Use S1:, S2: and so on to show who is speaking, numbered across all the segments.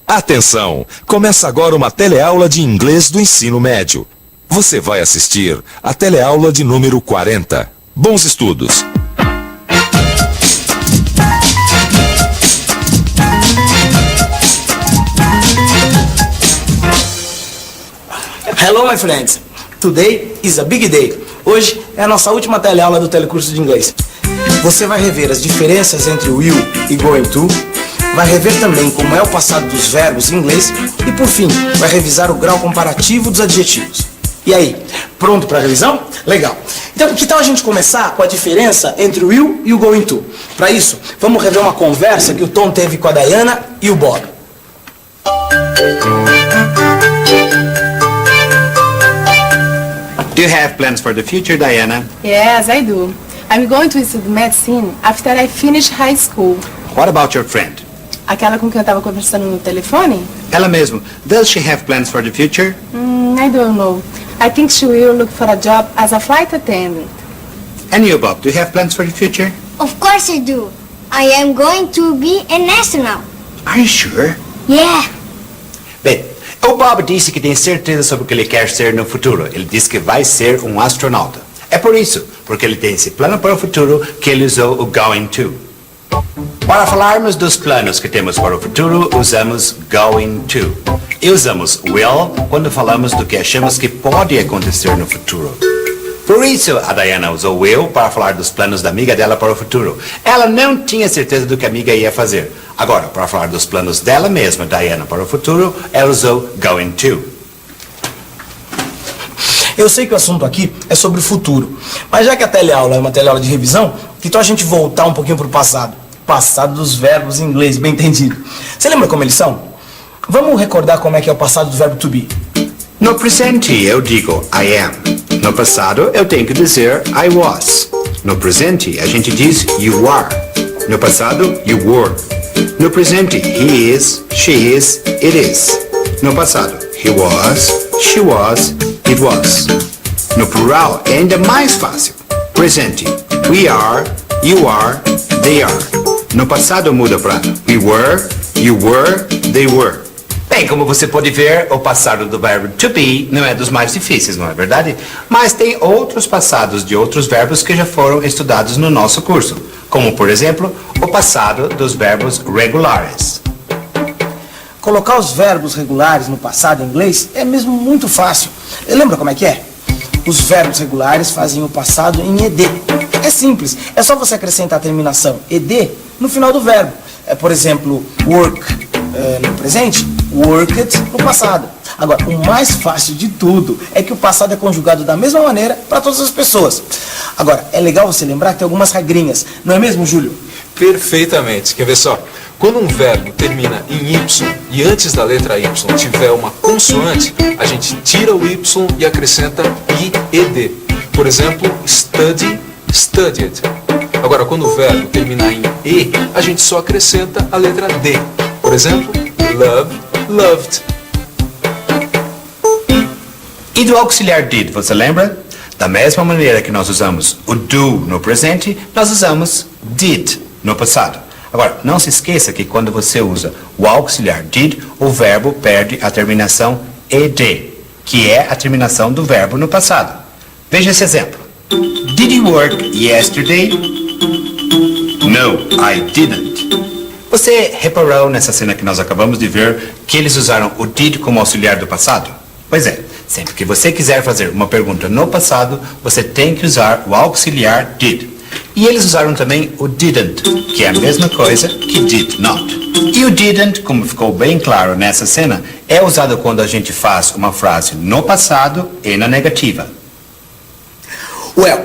S1: Atenção! Começa agora uma teleaula de inglês do ensino médio. Você vai assistir a teleaula de número 40. Bons estudos!
S2: Hello, my friends. Today is a big day. Hoje é a nossa última teleaula do telecurso de inglês. Você vai rever as diferenças entre will e going to, vai rever também como é o passado dos verbos em inglês e, por fim, vai revisar o grau comparativo dos adjetivos. E aí, pronto para a revisão? Legal. Então, que tal a gente começar com a diferença entre o will e o going to? Para isso, vamos rever uma conversa que o Tom teve com a Diana e o Bob.
S3: Do you have plans for the future, Diana?
S4: Yes, I do. I'm going to study medicine after I finish high school.
S3: What about your friend?
S4: Aquela com quem eu estava conversando no telefone?
S3: Ela mesmo. Does she have plans for the future?
S4: I don't know. I think she will look for a job as a flight attendant.
S3: And you, Bob, do you have plans for the future?
S5: Of course I do. I am going to be an astronaut.
S3: Are you sure?
S5: Yeah.
S3: Bem, o Bob disse que tem certeza sobre o que ele quer ser no futuro. Ele disse que vai ser um astronauta. É por isso, porque ele tem esse plano para o futuro, que ele usou o going to. Para falarmos dos planos que temos para o futuro, usamos going to. E usamos will quando falamos do que achamos que pode acontecer no futuro. Por isso, a Diana usou will para falar dos planos da amiga dela para o futuro. Ela não tinha certeza do que a amiga ia fazer. Agora, para falar dos planos dela mesma, Diana, para o futuro, ela usou going to.
S2: Eu sei que o assunto aqui é sobre o futuro, mas já que a teleaula é uma teleaula de revisão, que tal a gente voltar um pouquinho para o passado? Passado dos verbos em inglês, bem entendido. Você lembra como eles são? Vamos recordar como é que é o passado do verbo to be.
S3: No presente, eu digo I am. No passado, eu tenho que dizer I was. No presente, a gente diz you are. No passado, you were. No presente, he is, she is, it is. No passado, he was, she was, it was. No plural, é ainda mais fácil. Presente, we are, you are, they are. No passado muda para we were, you were, they were. Bem, como você pode ver, o passado do verbo to be não é dos mais difíceis, não é verdade? Mas tem outros passados de outros verbos que já foram estudados no nosso curso. Como, por exemplo, o passado dos verbos regulares.
S2: Colocar os verbos regulares no passado em inglês é mesmo muito fácil. Lembra como é que é? Os verbos regulares fazem o passado em ed. É simples, é só você acrescentar a terminação ed no final do verbo. Por exemplo, work no presente, worked no passado. Agora, o mais fácil de tudo é que o passado é conjugado da mesma maneira para todas as pessoas. Agora, é legal você lembrar que tem algumas regrinhas, não é mesmo, Júlio?
S1: Perfeitamente. Quer ver só? Quando um verbo termina em Y e antes da letra Y tiver uma consoante, a gente tira o Y e acrescenta IED. Por exemplo, study, studied. Agora, quando o verbo terminar em E, a gente só acrescenta a letra D. Por exemplo, love, loved.
S3: E do auxiliar did, você lembra? Da mesma maneira que nós usamos o do no presente, nós usamos did no passado. Agora, não se esqueça que quando você usa o auxiliar did, o verbo perde a terminação ed, que é a terminação do verbo no passado. Veja esse exemplo. Did you work yesterday? No, I didn't. Você reparou nessa cena que nós acabamos de ver que eles usaram o did como auxiliar do passado? Pois é, sempre que você quiser fazer uma pergunta no passado, você tem que usar o auxiliar did. E eles usaram também o didn't, que é a mesma coisa que did not. E o didn't, como ficou bem claro nessa cena, é usado quando a gente faz uma frase no passado e na negativa.
S2: Well,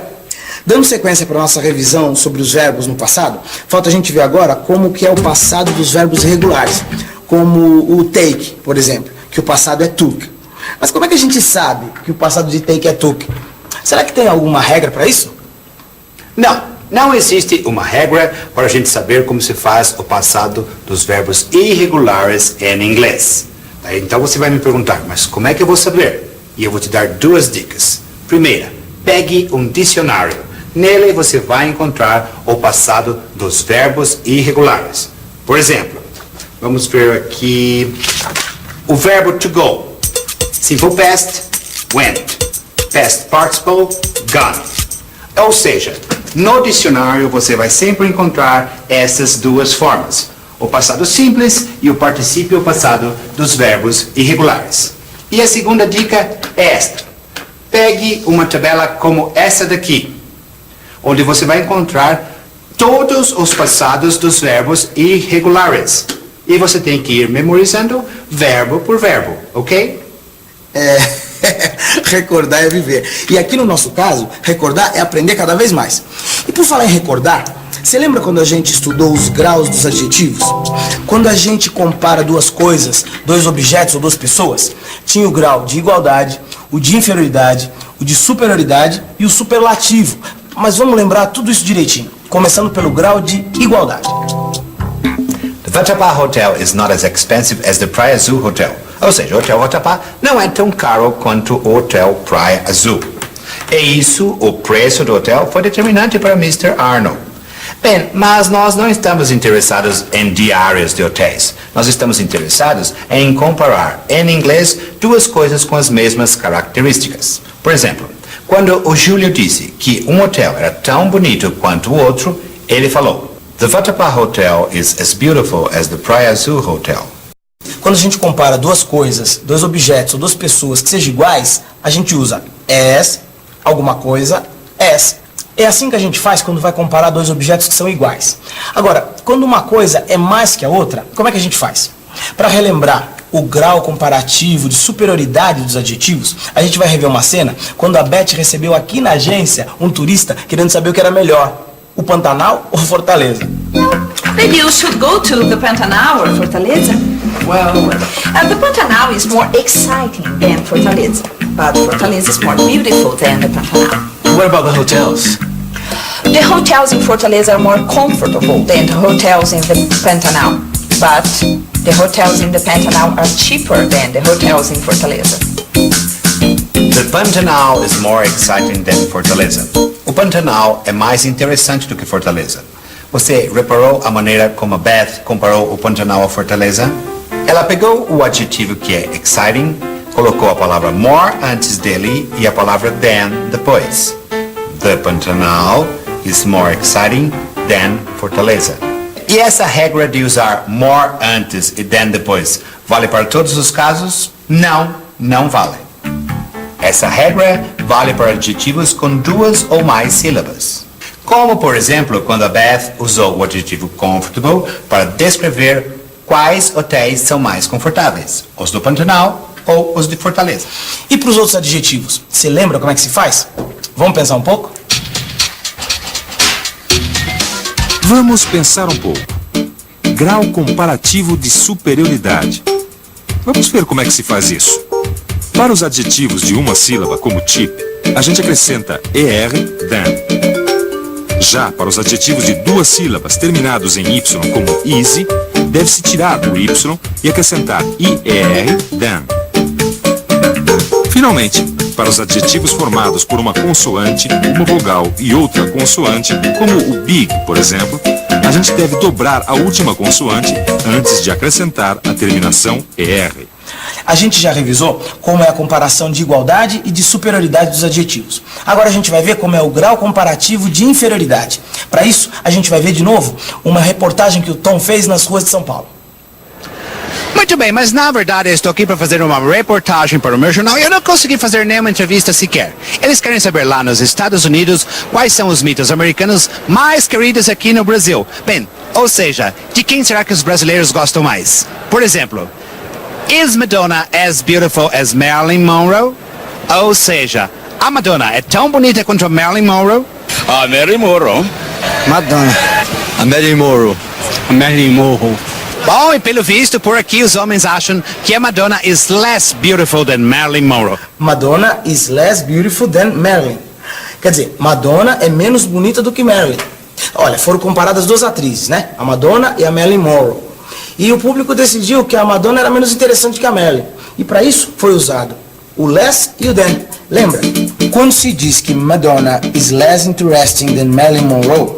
S2: dando sequência para a nossa revisão sobre os verbos no passado, falta a gente ver agora como que é o passado dos verbos regulares, como o take, por exemplo, que o passado é took. Mas como é que a gente sabe que o passado de take é took? Será que tem alguma regra para isso?
S3: Não existe uma regra para a gente saber como se faz o passado dos verbos irregulares em inglês. Então você vai me perguntar, mas como é que eu vou saber? E eu vou te dar duas dicas. Primeira, Pegue um dicionário. Nele você vai encontrar o passado dos verbos irregulares. Por exemplo, vamos ver aqui o verbo to go. Simple past, went. Past participle, gone. Ou seja, no dicionário você vai sempre encontrar essas duas formas. O passado simples e o particípio passado dos verbos irregulares. E a segunda dica é esta. Pegue uma tabela como essa daqui, onde você vai encontrar todos os passados dos verbos irregulares. E você tem que ir memorizando verbo por verbo, ok?
S2: Recordar é viver. E aqui no nosso caso, recordar é aprender cada vez mais. E por falar em recordar, você lembra quando a gente estudou os graus dos adjetivos? Quando a gente compara duas coisas, dois objetos ou duas pessoas, tinha o grau de igualdade, o de inferioridade, o de superioridade e o superlativo. Mas vamos lembrar tudo isso direitinho, começando pelo grau de igualdade.
S3: The Vatapá Hotel is not as expensive as the Praia Azul Hotel. Ou seja, o Hotel Vatapá não é tão caro quanto o Hotel Praia Azul. E isso, o preço do hotel foi determinante para Mr. Arnold. Bem, mas nós não estamos interessados em diárias de hotéis. Nós estamos interessados em comparar, em inglês, duas coisas com as mesmas características. Por exemplo, quando o Júlio disse que um hotel era tão bonito quanto o outro, ele falou: The Vatapá Hotel is as beautiful as the Praia Azul Hotel.
S2: Quando a gente compara duas coisas, dois objetos ou duas pessoas que sejam iguais, a gente usa as, alguma coisa, as. É assim que a gente faz quando vai comparar dois objetos que são iguais. Agora, quando uma coisa é mais que a outra, como é que a gente faz? Para relembrar o grau comparativo de superioridade dos adjetivos, a gente vai rever uma cena quando a Beth recebeu aqui na agência um turista querendo saber o que era melhor, o Pantanal ou Fortaleza.
S6: Maybe you should go to the Pantanal or Fortaleza. Well, the Pantanal is more exciting than Fortaleza, but Fortaleza is more beautiful than the Pantanal.
S1: What about the hotels?
S6: The hotels in Fortaleza are more comfortable than the hotels in the Pantanal, but the hotels in the Pantanal are cheaper than the hotels in Fortaleza.
S3: The Pantanal is more exciting than Fortaleza. O Pantanal é mais interessante do que Fortaleza. Você reparou a maneira como a Beth comparou o Pantanal a Fortaleza? Ela pegou o adjetivo que é exciting, colocou a palavra more antes dele e a palavra than depois. The Pantanal is more exciting than Fortaleza. E essa regra de usar more antes e than depois vale para todos os casos? Não, não vale. Essa regra vale para adjetivos com duas ou mais sílabas. Como, por exemplo, quando a Beth usou o adjetivo comfortable para descrever quais hotéis são mais confortáveis, os do Pantanal ou os de Fortaleza.
S2: E para os outros adjetivos, você lembra como é que se faz? Vamos pensar um pouco?
S7: Vamos pensar um pouco. Grau comparativo de superioridade. Vamos ver como é que se faz isso. Para os adjetivos de uma sílaba, como cheap, a gente acrescenta ER, than. Já para os adjetivos de duas sílabas terminados em Y, como easy, deve-se tirar o Y e acrescentar IER, than. Finalmente, para os adjetivos formados por uma consoante, uma vogal e outra consoante, como o big, por exemplo, a gente deve dobrar a última consoante antes de acrescentar a terminação ER.
S2: A gente já revisou como é a comparação de igualdade e de superioridade dos adjetivos. Agora a gente vai ver como é o grau comparativo de inferioridade. Para isso, a gente vai ver de novo uma reportagem que o Tom fez nas ruas de São Paulo.
S3: Muito bem, mas na verdade eu estou aqui para fazer uma reportagem para o meu jornal e eu não consegui fazer nenhuma entrevista sequer. Eles querem saber lá nos Estados Unidos quais são os mitos americanos mais queridos aqui no Brasil. Bem, ou seja, de quem será que os brasileiros gostam mais? Por exemplo, is Madonna as beautiful as Marilyn Monroe? Ou seja, a Madonna é tão bonita quanto a Marilyn Monroe?
S8: A Marilyn Monroe.
S2: Madonna.
S8: A Marilyn Monroe. A Marilyn Monroe.
S3: Bom, e pelo visto, por aqui os homens acham que a Madonna is less beautiful than Marilyn Monroe.
S2: Madonna is less beautiful than Marilyn. Quer dizer, Madonna é menos bonita do que Marilyn. Olha, foram comparadas duas atrizes, né? A Madonna e a Marilyn Monroe. E o público decidiu que a Madonna era menos interessante que a Marilyn. E para isso foi usado o less e o than. Lembra? quando se diz que Madonna is less interesting than Marilyn Monroe,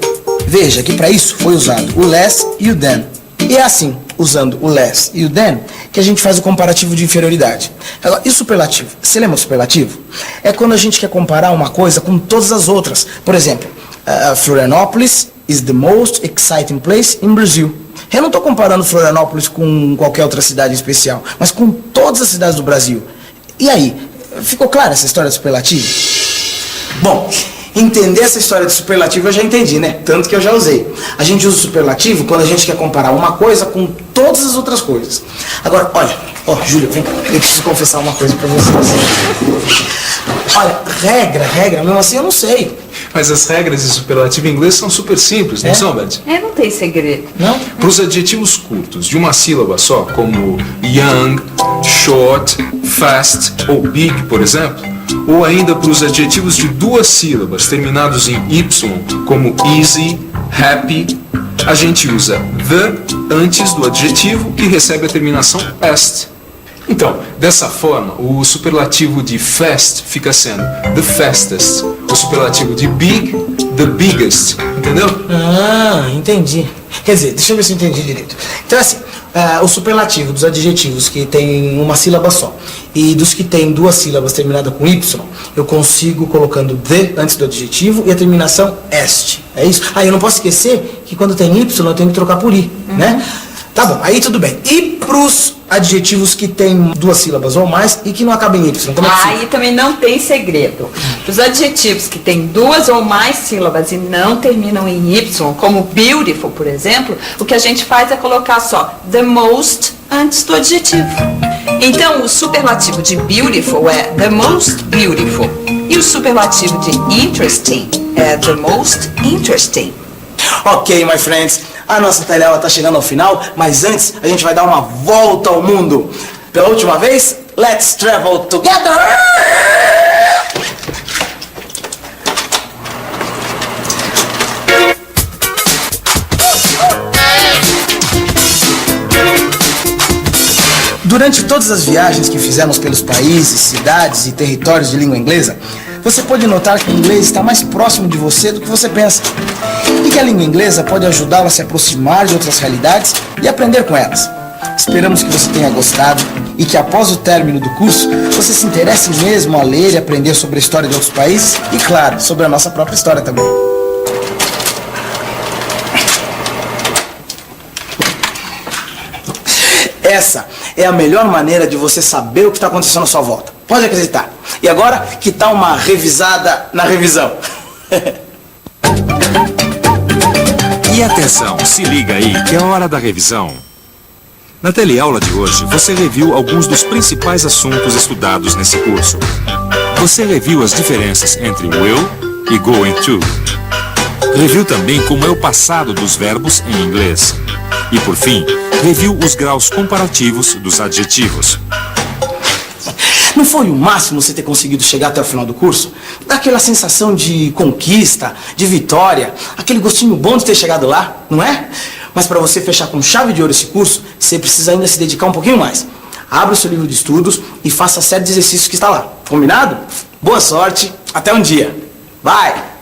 S2: veja que para isso foi usado o less e o than. E é assim, usando o less e o than, que a gente faz o comparativo de inferioridade. Agora, e o superlativo? Você lembra o superlativo? É quando a gente quer comparar uma coisa com todas as outras. Por exemplo, Florianópolis is the most exciting place in Brazil. Eu não estou comparando Florianópolis com qualquer outra cidade em especial, mas com todas as cidades do Brasil. E aí, ficou clara essa história do superlativo? Bom, entender essa história de superlativo eu já entendi, né? Tanto que eu já usei. A gente usa o superlativo quando a gente quer comparar uma coisa com todas as outras coisas. Agora, olha, Júlia, vem cá, eu preciso confessar uma coisa pra vocês. Olha, regra, mesmo assim eu não sei.
S1: Mas as regras de superlativo em inglês são super simples, não são, Beth?
S6: Não tem segredo.
S2: Não?
S1: Para os adjetivos curtos, de uma sílaba só, como young, short, fast ou big, por exemplo, ou ainda para os adjetivos de duas sílabas terminados em y, como easy, happy, a gente usa the antes do adjetivo que recebe a terminação est. Então, dessa forma, o superlativo de fast fica sendo the fastest, o superlativo de big, the biggest, entendeu?
S2: Ah, entendi. Quer dizer, deixa eu ver se eu entendi direito. Então, assim, o superlativo dos adjetivos que tem uma sílaba só e dos que tem duas sílabas terminadas com y, eu consigo colocando the antes do adjetivo e a terminação est. É isso? Eu não posso esquecer que quando tem y eu tenho que trocar por i, né? Tá bom, aí tudo bem. E pros adjetivos que tem duas sílabas ou mais e que não acabam em y, como é que fica?
S6: Aí também não tem segredo. Os adjetivos que têm duas ou mais sílabas e não terminam em y, como beautiful, por exemplo, o que a gente faz é colocar só the most antes do adjetivo. Então, o superlativo de beautiful é the most beautiful. E o superlativo de interesting é the most interesting.
S2: Ok, my friends, a nossa teleaula está chegando ao final, mas antes a gente vai dar uma volta ao mundo. Pela última vez, let's travel together! Durante todas as viagens que fizemos pelos países, cidades e territórios de língua inglesa, você pode notar que o inglês está mais próximo de você do que você pensa. E que a língua inglesa pode ajudá-lo a se aproximar de outras realidades e aprender com elas. Esperamos que você tenha gostado e que após o término do curso, você se interesse mesmo a ler e aprender sobre a história de outros países e, claro, sobre a nossa própria história também. Essa é a melhor maneira de você saber o que está acontecendo à sua volta. Pode acreditar. E agora, que tal uma revisada na revisão?
S7: E atenção, se liga aí que é hora da revisão. Na teleaula de hoje, você reviu alguns dos principais assuntos estudados nesse curso. Você reviu as diferenças entre will e going to. Reviu também como é o passado dos verbos em inglês. E por fim, reviu os graus comparativos dos adjetivos.
S2: Não foi o máximo você ter conseguido chegar até o final do curso? Dá aquela sensação de conquista, de vitória, aquele gostinho bom de ter chegado lá, não é? Mas para você fechar com chave de ouro esse curso, você precisa ainda se dedicar um pouquinho mais. Abra o seu livro de estudos e faça a série de exercícios que está lá. Combinado? Boa sorte, até um dia. Vai!